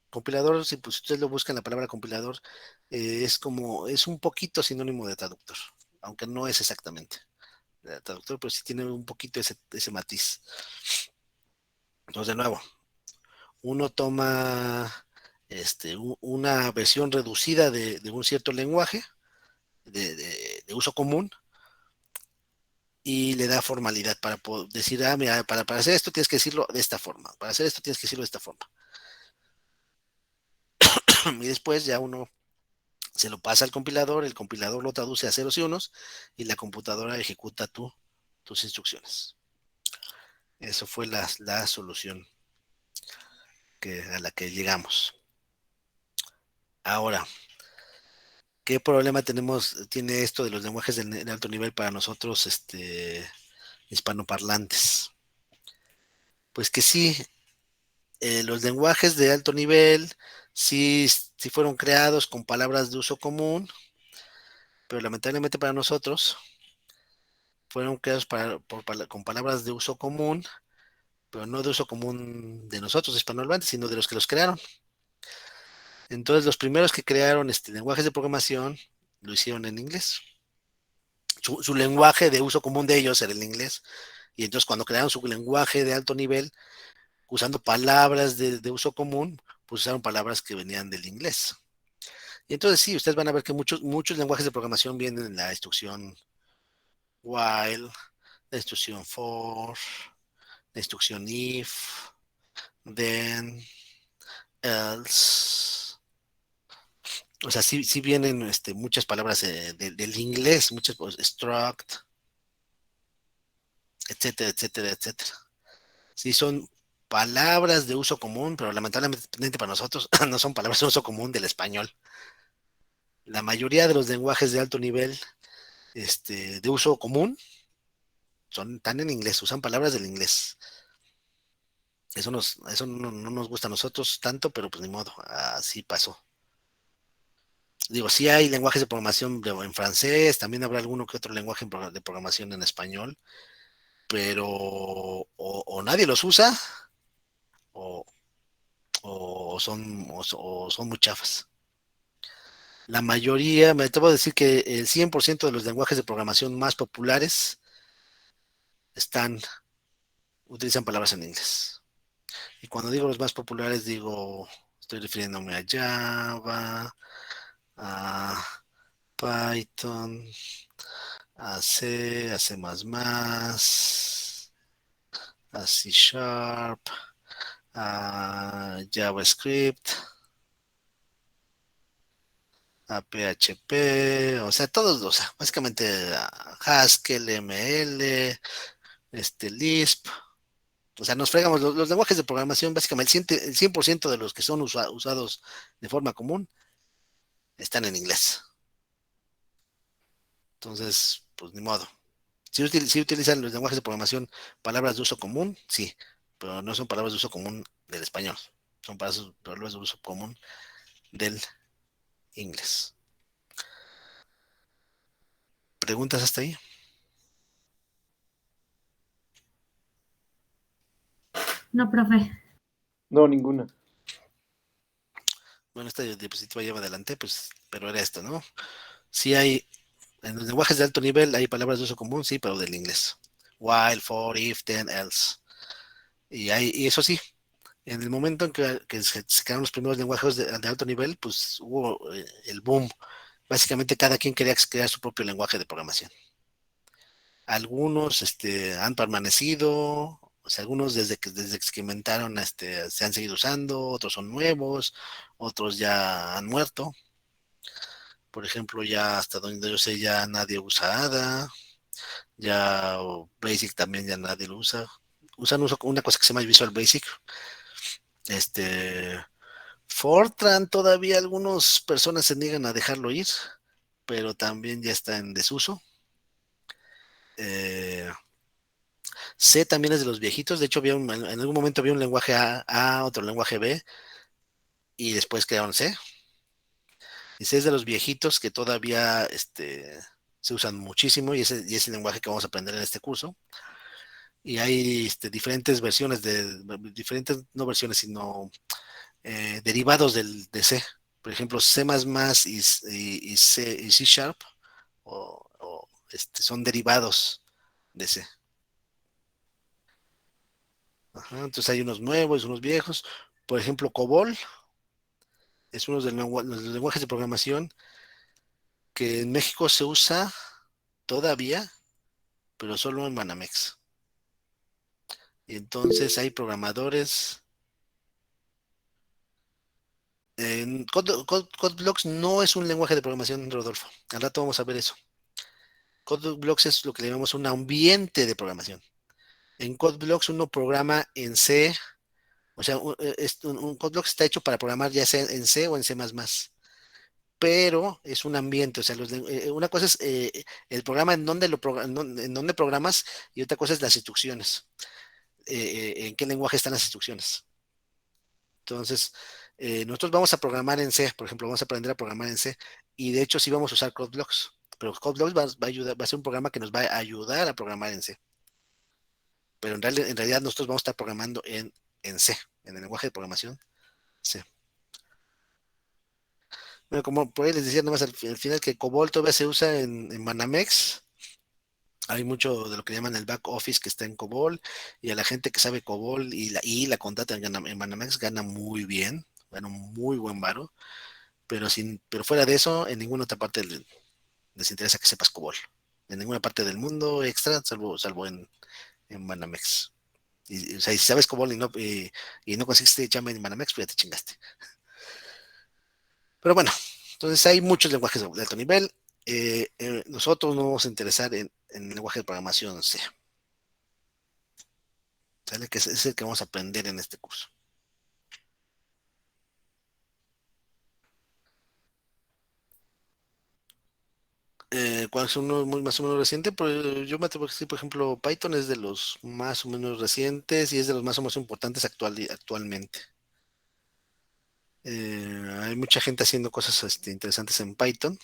Compilador, si ustedes lo buscan, la palabra compilador es un poquito sinónimo de traductor, aunque no es exactamente traductor, pero sí tiene un poquito ese matiz. Entonces, de nuevo, uno toma una versión reducida de un cierto lenguaje de uso común y le da formalidad para poder decir, mira, para hacer esto tienes que decirlo de esta forma, para hacer esto tienes que decirlo de esta forma. Y después ya uno se lo pasa al compilador, el compilador lo traduce a ceros y unos y la computadora ejecuta tus instrucciones. Eso fue la solución a la que llegamos. Ahora, ¿qué problema tiene esto de los lenguajes de alto nivel para nosotros, hispanoparlantes? Pues que sí, los lenguajes de alto nivel sí fueron creados con palabras de uso común, pero lamentablemente para nosotros fueron creados con palabras de uso común, pero no de uso común de nosotros, hispanohablantes, sino de los que los crearon. Entonces, los primeros que crearon lenguajes de programación lo hicieron en inglés. Su lenguaje de uso común de ellos era el inglés. Y entonces, cuando crearon su lenguaje de alto nivel, usando palabras de uso común, pues usaron palabras que venían del inglés. Y entonces, sí, ustedes van a ver que muchos lenguajes de programación vienen en la instrucción while, la instrucción for, la instrucción if, then, else. O sea, sí vienen muchas palabras del inglés, muchas struct, etcétera, etcétera, etcétera. Sí, son palabras de uso común, pero lamentablemente para nosotros no son palabras de uso común del español. La mayoría de los lenguajes de alto nivel de uso común están en inglés, usan palabras del inglés. Eso no nos gusta a nosotros tanto, pero pues ni modo, así pasó. Digo, sí hay lenguajes de programación en francés, también habrá alguno que otro lenguaje de programación en español, pero o nadie los usa o, o son muy chafas. La mayoría, me atrevo a decir que el 100% de los lenguajes de programación más populares utilizan palabras en inglés. Y cuando digo los más populares, estoy refiriéndome a Java, a Python, a C, a C++, a C Sharp, a JavaScript, a PHP, o sea, todos, o sea, básicamente a Haskell, ML, Lisp. O sea, nos fregamos los lenguajes de programación, básicamente el 100% de los que son usados de forma común están en inglés. Entonces, pues ni modo. Si utilizan los lenguajes de programación palabras de uso común, sí, pero no son palabras de uso común del español, son palabras de uso común del inglés. ¿Preguntas hasta ahí? No, profe. No, ninguna. Bueno, esta diapositiva lleva adelante, pues, pero era esto, ¿no? Sí hay, en los lenguajes de alto nivel hay palabras de uso común, sí, pero del inglés. While, for, if, then, else. Y eso sí, en el momento en que se crearon los primeros lenguajes de alto nivel, pues hubo el boom. Básicamente cada quien quería crear su propio lenguaje de programación. Algunos han permanecido, o sea, algunos desde que experimentaron se han seguido usando, otros son nuevos, otros ya han muerto. Por ejemplo, ya hasta donde yo sé ya nadie usa ADA, ya Basic también ya nadie lo usa. Usan una cosa que se llama Visual Basic. Fortran todavía algunas personas se niegan a dejarlo ir, pero también ya está en desuso. C también es de los viejitos, de hecho en algún momento había un lenguaje A, otro lenguaje B, y después crearon C. Y C es de los viejitos que todavía se usan muchísimo y es el lenguaje que vamos a aprender en este curso. Y hay diferentes versiones diferentes, no versiones, sino derivados de C. Por ejemplo, C++ y C Sharp son derivados de C. Ajá, entonces hay unos nuevos, unos viejos. Por ejemplo, COBOL es uno de los lenguajes de programación que en México se usa todavía, pero solo en Banamex. Y entonces hay programadores. CodeBlocks no es un lenguaje de programación, Rodolfo. Al rato vamos a ver eso. CodeBlocks es lo que le llamamos un ambiente de programación. En CodeBlocks uno programa en C, o sea, un CodeBlocks está hecho para programar ya sea en C o en C++, pero es un ambiente, o sea, una cosa es el programa en donde programas y otra cosa es las instrucciones, en qué lenguaje están las instrucciones. Entonces, nosotros vamos a programar en C, por ejemplo, vamos a aprender a programar en C, y de hecho sí vamos a usar CodeBlocks, pero CodeBlocks va a ser un programa que nos va a ayudar a programar en C. Pero en realidad nosotros vamos a estar programando en C, en el lenguaje de programación C. Bueno, como por ahí les decía nomás al final que COBOL todavía se usa en Banamex. Hay mucho de lo que llaman el back office que está en COBOL, y a la gente que sabe COBOL y la contrata en Banamex gana muy bien, gana un muy buen varo, pero fuera de eso, en ninguna otra parte les interesa que sepas COBOL. En ninguna parte del mundo extra, salvo en Banamex. O sea, si sabes COBOL y no conseguiste chamba en Banamex, pues ya te chingaste. Pero bueno, entonces hay muchos lenguajes de alto nivel. Nosotros nos vamos a interesar en el lenguaje de programación C. ¿Sale? Que es el que vamos a aprender en este curso. ¿Cuál es uno muy más o menos reciente? Pues yo me atrevo a decir, por ejemplo, Python es de los más o menos recientes y es de los más o menos importantes actualmente. Hay mucha gente haciendo cosas interesantes en Python.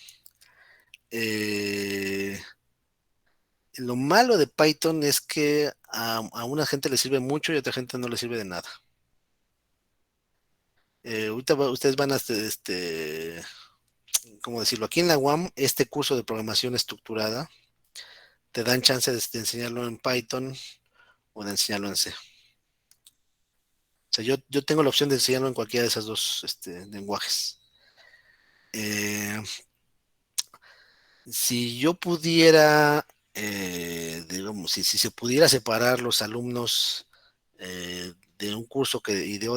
Lo malo de Python es que a una gente le sirve mucho y a otra gente no le sirve de nada. Ahorita ustedes van a, ¿cómo decirlo? Aquí en la UAM, este curso de programación estructurada te dan chance de enseñarlo en Python o de enseñarlo en C. O sea, yo tengo la opción de enseñarlo en cualquiera de esos dos lenguajes. Si yo pudiera, digamos, si se pudiera separar los alumnos de un curso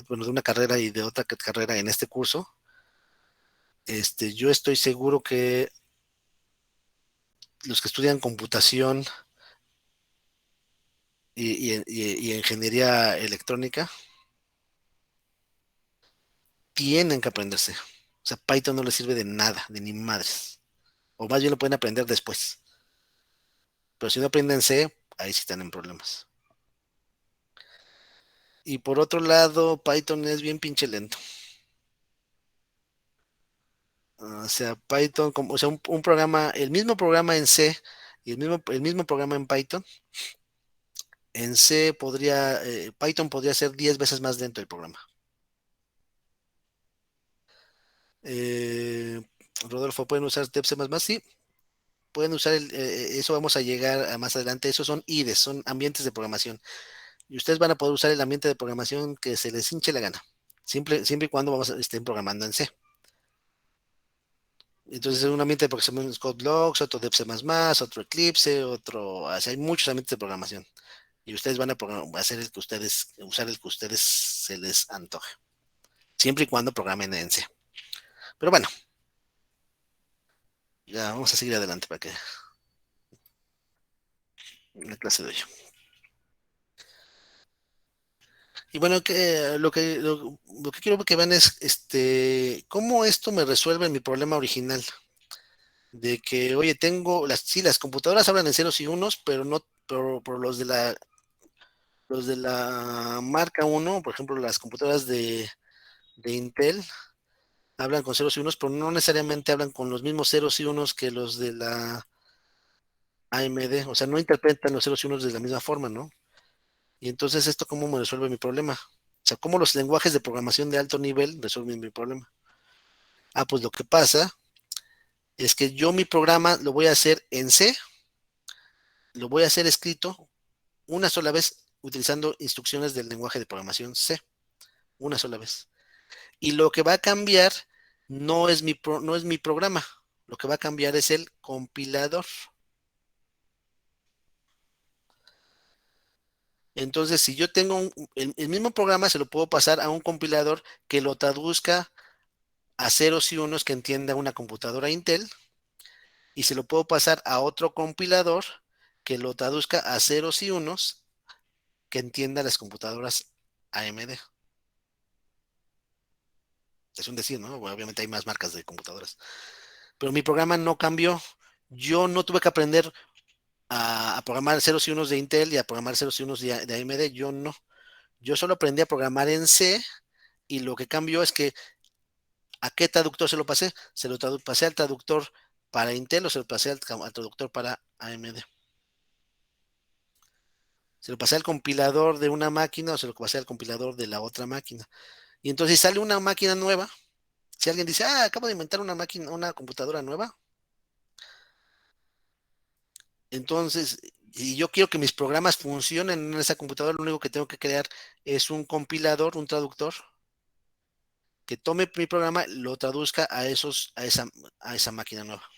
bueno, de una carrera y de otra carrera en este curso, yo estoy seguro que los que estudian computación y ingeniería electrónica tienen que aprenderse. O sea, Python no les sirve de nada, de ni madres. O más bien lo pueden aprender después. Pero si no aprenden C, ahí sí están en problemas. Y por otro lado, Python es bien pinche lento. O sea, Python, o sea, un programa, el mismo programa en C y el mismo programa en Python, en C Python podría ser 10 veces más lento el programa. Eh, Rodolfo, ¿pueden usar Dev C++? Sí, pueden usar eso vamos a llegar a más adelante. Esos son IDEs, son ambientes de programación. Y ustedes van a poder usar el ambiente de programación que se les hinche la gana, siempre y cuando estén programando en C. Entonces, un ambiente de programación es CodeLogs, otro Dev C++, otro Eclipse, hay muchos ambientes de programación. Y ustedes van a hacer usar el que ustedes se les antoje, siempre y cuando programen en C. Pero bueno, ya vamos a seguir adelante para que la clase de hoy. Y bueno, lo que quiero que vean es cómo esto me resuelve mi problema original. De que, oye, sí, las computadoras hablan en ceros y unos, pero no, pero los de la marca 1, por ejemplo, las computadoras de Intel, hablan con ceros y unos, pero no necesariamente hablan con los mismos ceros y unos que los de la AMD. O sea, no interpretan los ceros y unos de la misma forma, ¿no? Y entonces, ¿esto cómo me resuelve mi problema? O sea, ¿cómo los lenguajes de programación de alto nivel resuelven mi problema? Pues lo que pasa es que yo mi programa lo voy a hacer en C, lo voy a hacer escrito una sola vez utilizando instrucciones del lenguaje de programación C, una sola vez. Y lo que va a cambiar no es mi programa, lo que va a cambiar es el compilador. Entonces, si yo tengo el mismo programa, se lo puedo pasar a un compilador que lo traduzca a ceros y unos que entienda una computadora Intel, y se lo puedo pasar a otro compilador que lo traduzca a ceros y unos que entienda las computadoras AMD. Es un decir, ¿no? Bueno, obviamente hay más marcas de computadoras. Pero mi programa no cambió. Yo no tuve que aprender a programar ceros y unos de Intel y a programar ceros y unos de AMD. Yo no. Yo solo aprendí a programar en C, y lo que cambió es que ¿a qué traductor se lo pasé? Se lo pasé al traductor para Intel o se lo pasé al traductor para AMD. Se lo pasé al compilador de una máquina o se lo pasé al compilador de la otra máquina. Y entonces si sale una máquina nueva, si alguien dice, acabo de inventar una máquina, una computadora nueva, entonces, y yo quiero que mis programas funcionen en esa computadora, lo único que tengo que crear es un compilador, un traductor, que tome mi programa, lo traduzca a esa máquina nueva.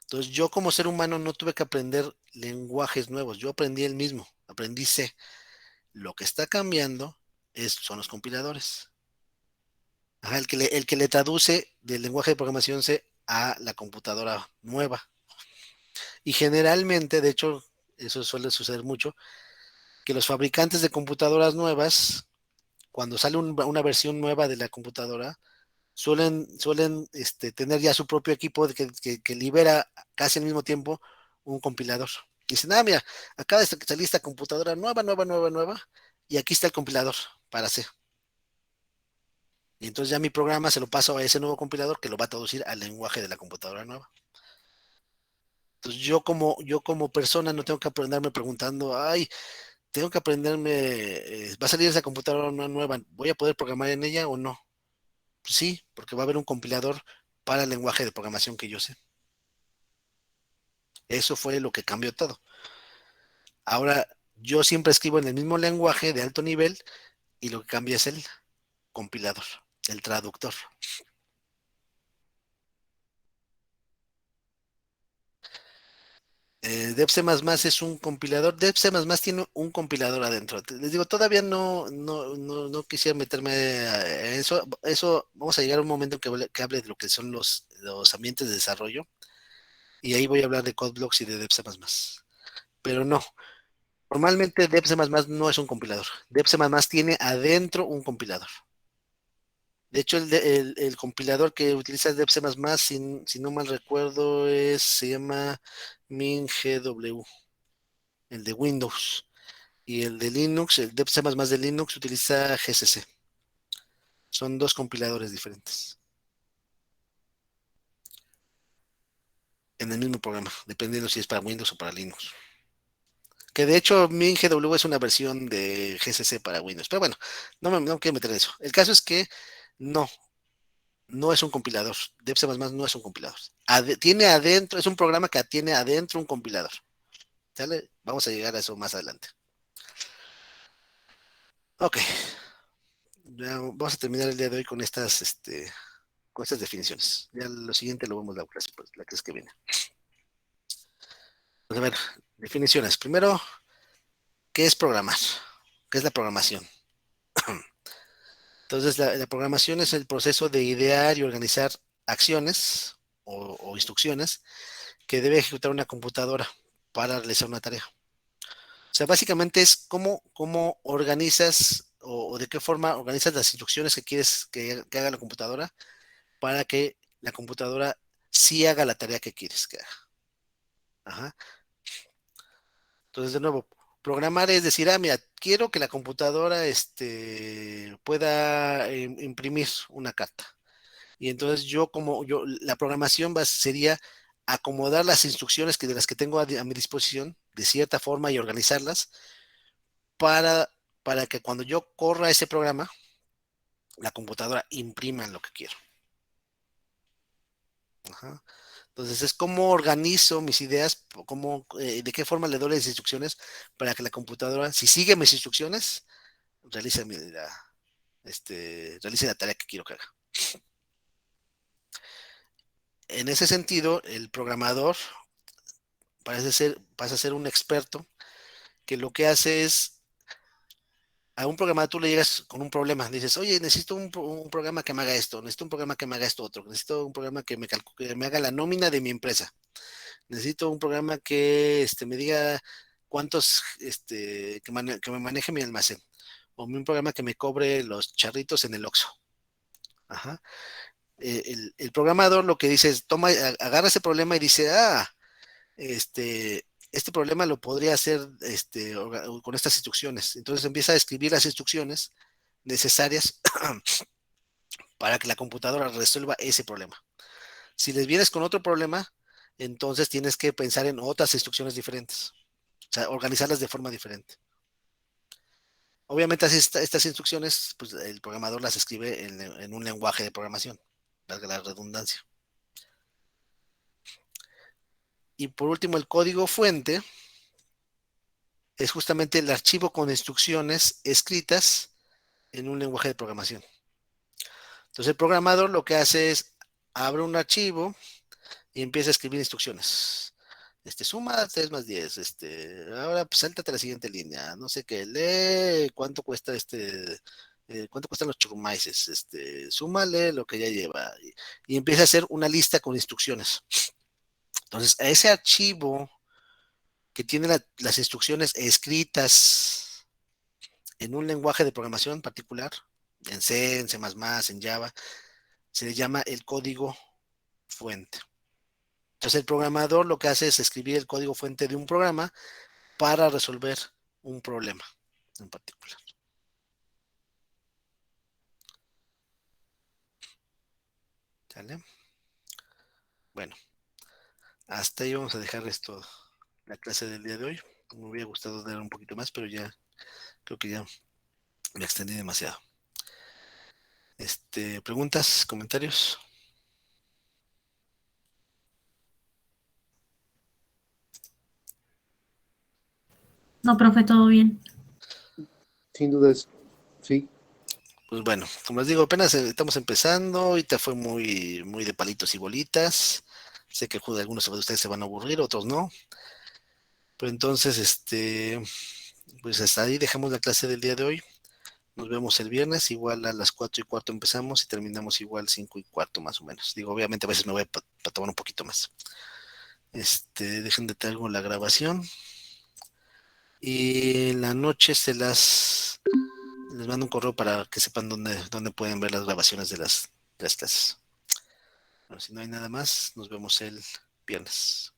Entonces, yo como ser humano no tuve que aprender lenguajes nuevos, yo aprendí el mismo, aprendí C. Lo que está cambiando son los compiladores. Ajá, el que le traduce del lenguaje de programación C a la computadora nueva. Y generalmente, de hecho, eso suele suceder mucho, que los fabricantes de computadoras nuevas, cuando sale una versión nueva de la computadora, suelen tener ya su propio equipo que libera casi al mismo tiempo un compilador. Dicen, mira, acaba de salir esta computadora nueva, y aquí está el compilador para C. Y entonces ya mi programa se lo paso a ese nuevo compilador que lo va a traducir al lenguaje de la computadora nueva. Entonces yo como persona no tengo que aprenderme preguntando, tengo que aprenderme, va a salir esa computadora nueva, ¿voy a poder programar en ella o no? Pues sí, porque va a haber un compilador para el lenguaje de programación que yo sé. Eso fue lo que cambió todo. Ahora, yo siempre escribo en el mismo lenguaje de alto nivel y lo que cambia es el compilador, el traductor. DevC++ es un compilador. DevC++ tiene un compilador adentro. Les digo, todavía no quisiera meterme a eso. Eso vamos a llegar a un momento que hable de lo que son los ambientes de desarrollo. Y ahí voy a hablar de CodeBlocks y de DevC++. Pero no, normalmente DevC++ no es un compilador. DevC++ tiene adentro un compilador. De hecho, el compilador que utiliza DevC++, si no mal recuerdo, se llama MinGW, el de Windows. Y el de Linux, el DevC++ de Linux, utiliza GCC. Son dos compiladores diferentes. En el mismo programa, dependiendo si es para Windows o para Linux. Que de hecho MinGW es una versión de GCC para Windows. Pero bueno, no quiero meter en eso. El caso es que no es un compilador. DevC++ no es un compilador. Tiene adentro, es un programa que tiene adentro un compilador. ¿Sale? Vamos a llegar a eso más adelante. Ok. Ya vamos a terminar el día de hoy con estas definiciones. Ya lo siguiente lo vemos la clase que viene. Pues a ver, definiciones. Primero, ¿qué es programar? ¿Qué es la programación? Entonces, la programación es el proceso de idear y organizar acciones o instrucciones que debe ejecutar una computadora para realizar una tarea. O sea, básicamente es cómo organizas o de qué forma organizas las instrucciones que quieres que haga la computadora para que la computadora sí haga la tarea que quieres que haga. Ajá. Entonces, de nuevo, programar es decir, mira, quiero que la computadora pueda imprimir una carta. Y entonces la programación sería acomodar las instrucciones de las que tengo a mi disposición de cierta forma y organizarlas para, para que cuando yo corra ese programa, la computadora imprima lo que quiero. Ajá. Entonces es cómo organizo mis ideas, de qué forma le doy las instrucciones para que la computadora, si sigue mis instrucciones, realice la tarea que quiero que haga. En ese sentido, el programador pasa a ser un experto que lo que hace es, a un programador tú le llegas con un problema, dices, oye, necesito un programa que me haga esto, necesito un programa que me haga esto otro, necesito un programa que me haga la nómina de mi empresa, necesito un programa que me diga cuántos, que me maneje mi almacén, o un programa que me cobre los charritos en el Oxxo. Ajá. El programador lo que dice es, agarra ese problema y dice, este problema lo podría hacer con estas instrucciones. Entonces empieza a escribir las instrucciones necesarias para que la computadora resuelva ese problema. Si les vienes con otro problema, entonces tienes que pensar en otras instrucciones diferentes. O sea, organizarlas de forma diferente. Obviamente estas instrucciones, pues el programador las escribe en un lenguaje de programación, valga la redundancia. Y por último, el código fuente es justamente el archivo con instrucciones escritas en un lenguaje de programación. Entonces el programador lo que hace es abre un archivo y empieza a escribir instrucciones. Suma 3 más 10. Ahora pues, sáltate a la siguiente línea. No sé qué, lee cuánto cuesta cuánto cuestan los churrumaices. Súmale lo que ya lleva. Y empieza a hacer una lista con instrucciones. Entonces, a ese archivo que tiene las instrucciones escritas en un lenguaje de programación particular, en C, en C++, en Java, se le llama el código fuente. Entonces el programador lo que hace es escribir el código fuente de un programa para resolver un problema en particular. ¿Sale? Bueno, hasta ahí vamos a dejar esto, la clase del día de hoy. Me hubiera gustado dar un poquito más, pero ya creo que ya me extendí demasiado. ¿Preguntas, comentarios? No, profe, todo bien. Sin dudas, sí. Pues bueno, como les digo, apenas estamos empezando, y te fue muy, muy de palitos y bolitas. Sé que algunos de ustedes se van a aburrir, otros no. Pero entonces, pues hasta ahí dejamos la clase del día de hoy. Nos vemos el viernes, igual a las 4:15 empezamos y terminamos igual 5:15 más o menos. Digo, obviamente a veces me voy a tomar un poquito más. Dejen de traigo la grabación. Y en la noche les mando un correo para que sepan dónde pueden ver las grabaciones de las clases. Bueno, si no hay nada más, nos vemos el viernes.